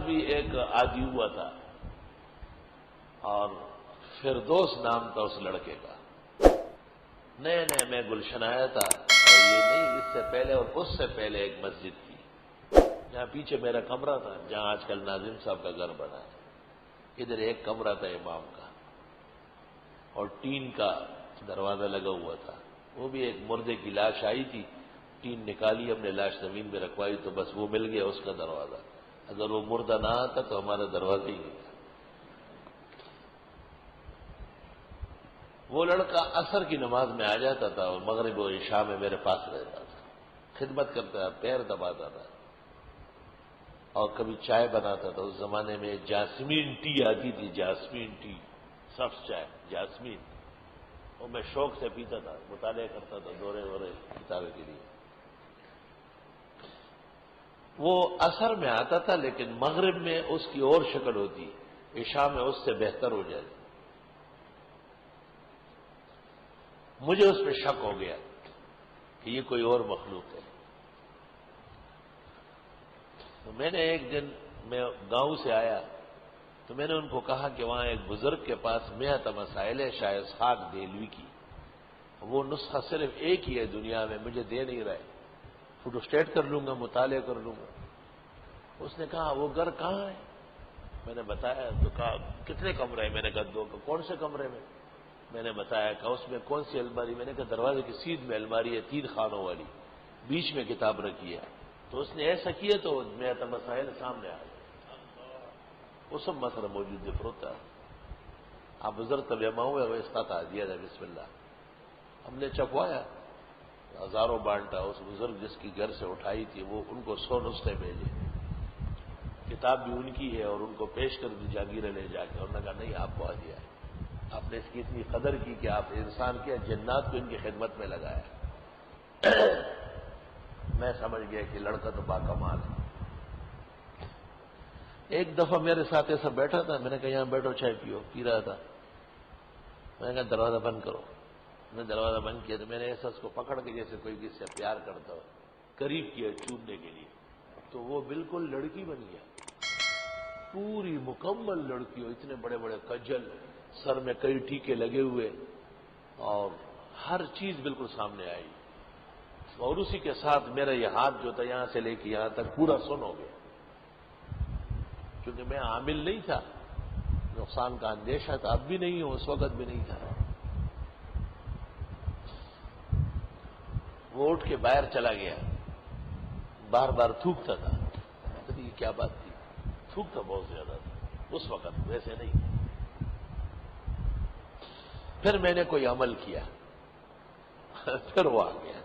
بھی ایک آدمی ہوا تھا اور فردوس نام تھا اس لڑکے کا. نئے نئے میں گلشن آیا تھا اور یہ نہیں اس سے پہلے اور اس سے پہلے ایک مسجد تھی جہاں پیچھے میرا کمرہ تھا جہاں آج کل ناظم صاحب کا گھر بنا ہے. ادھر ایک کمرہ تھا امام کا اور ٹین کا دروازہ لگا ہوا تھا. وہ بھی ایک مردے کی لاش آئی تھی, ٹین نکالی, ہم نے لاش زمین میں رکھوائی تو بس وہ مل گیا اس کا دروازہ. اگر وہ مردہ نہ آتا تو ہمارا دروازہ ہی نہیں تھا. وہ لڑکا عصر کی نماز میں آ جاتا تھا اور مغرب و عشاء میں میرے پاس رہتا تھا, خدمت کرتا تھا, پیر دباتا تھا اور کبھی چائے بناتا تھا. اس زمانے میں جاسمین ٹی آتی تھی, جاسمین ٹی, سبز چائے جاسمین, اور میں شوق سے پیتا تھا, مطالعہ کرتا تھا دورے کتابیں کے لیے. وہ عصر میں آتا تھا لیکن مغرب میں اس کی اور شکل ہوتی, عشاء میں اس سے بہتر ہو جاتی. مجھے اس پہ شک ہو گیا کہ یہ کوئی اور مخلوق ہے. تو میں نے ایک دن میں گاؤں سے آیا تو میں نے ان کو کہا کہ وہاں ایک بزرگ کے پاس مئات مسائل ہے شاہ اسحاق دہلوی کی, وہ نسخہ صرف ایک ہی ہے دنیا میں, مجھے دے نہیں رہے, فوٹو اسٹیٹ کر لوں گا, مطالعہ کر لوں گا. اس نے کہا وہ گھر کہاں ہے؟ میں نے بتایا تو کہا کتنے کمرے ہیں؟ میں نے کہا 2. کون سے کمرے میں؟ میں نے بتایا کہ اس میں کون سی الماری؟ میں نے کہا دروازے کی سیدھ میں الماری ہے 3 خانوں والی, بیچ میں کتاب رکھی ہے. تو اس نے ایسا کیا تو مئات مسائل سامنے آ گئے. وہ سب مسئلہ موجود ہوتا ہے. آپ بزرگ تب جمع ہوئے وہ اس کا تھا دیا تھا, بسم اللہ. ہم نے چپوایا, ہزاروں بانٹا. اس بزرگ جس کی گھر سے اٹھائی تھی وہ ان کو 100 نسخے بھیجے, کتاب بھی ان کی ہے اور ان کو پیش کر دی جاگیریں لے جا کے. اور نے کہا نہیں, آپ کو آ دیا ہے, آپ نے اس کی اتنی قدر کی کہ آپ انسان کے جنات کو ان کی خدمت میں لگایا. میں سمجھ گیا کہ لڑکا تو باکمال ہے. ایک دفعہ میرے ساتھ ایسا بیٹھا تھا, میں نے کہا یہاں بیٹھو چائے پیو, پی رہا تھا. میں نے کہا دروازہ بند کرو. میں نے دروازہ بند کیا تو میں نے ایسا اس کو پکڑ کے جیسے کوئی کس سے پیار کرتا ہو قریب کیا چومنے کے لیے, تو وہ بالکل لڑکی بن گیا, پوری مکمل لڑکی ہو, اتنے بڑے بڑے کجل, سر میں کئی ٹیکے لگے ہوئے اور ہر چیز بالکل سامنے آئی. اور اسی کے ساتھ میرا یہ ہاتھ جو تھا یہاں سے لے کے یہاں تک پورا سن ہو گیا, کیونکہ میں عامل نہیں تھا, نقصان کا اندیشہ تھا. اب بھی نہیں ہوں, اس وقت بھی نہیں تھا. وہ اٹھ کے باہر چلا گیا, بار بار تھوکتا تھا. یہ کیا بات تھی؟ تھوکتا بہت زیادہ تھا اس وقت, ویسے نہیں. پھر میں نے کوئی عمل کیا, پھر وہ آ گیا.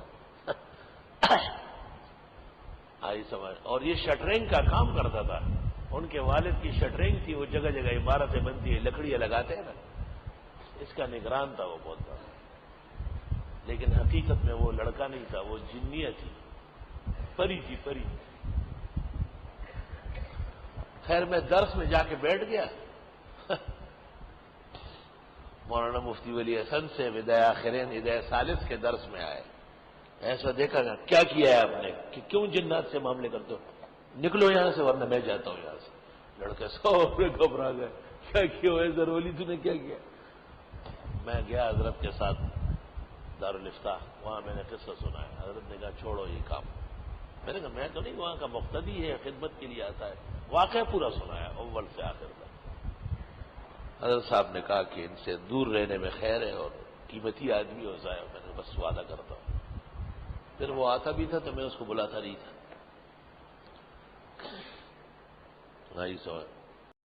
آئی سمجھ. اور یہ شٹرنگ کا کام کرتا تھا, ان کے والد کی شٹرنگ تھی, وہ جگہ جگہ عمارتیں بنتی ہیں, لکڑیاں لگاتے ہیں نا, اس کا نگران تھا وہ بہت بڑا. لیکن حقیقت میں وہ لڑکا نہیں تھا, وہ جنیہ تھی, پری تھی, پری. خیر میں درس میں جا کے بیٹھ گیا. مولانا مفتی ولی حسن سے وداع آخرین ہدایہ ثالث کے درس میں آئے. ایسا دیکھا گا کیا کیا ہے آپ نے کہ کیوں جنات سے معاملے کرتے ہو, نکلو یہاں سے ورنہ میں جاتا ہوں یہاں سے. لڑکے سب گھبرا گئے, کیا کیا ہے ضروری, تو نے کیا کیا؟ میں گیا حضرت کے ساتھ دارالفتاح, وہاں میں نے قصہ سنا ہے. حضرت نے کہا چھوڑو یہ کام. میں نے کہا میں تو نہیں وہاں کا مقتدی ہے, خدمت کے لیے آتا ہے. واقعہ پورا سنا ہے اول سے آخر تک. حضرت صاحب نے کہا کہ ان سے دور رہنے میں خیر ہے اور قیمتی آدمی ہو جائے. میں نے بس وعدہ کرتا ہوں. پھر وہ آتا بھی تھا تو میں اس کو بلاتا نہیں تھا.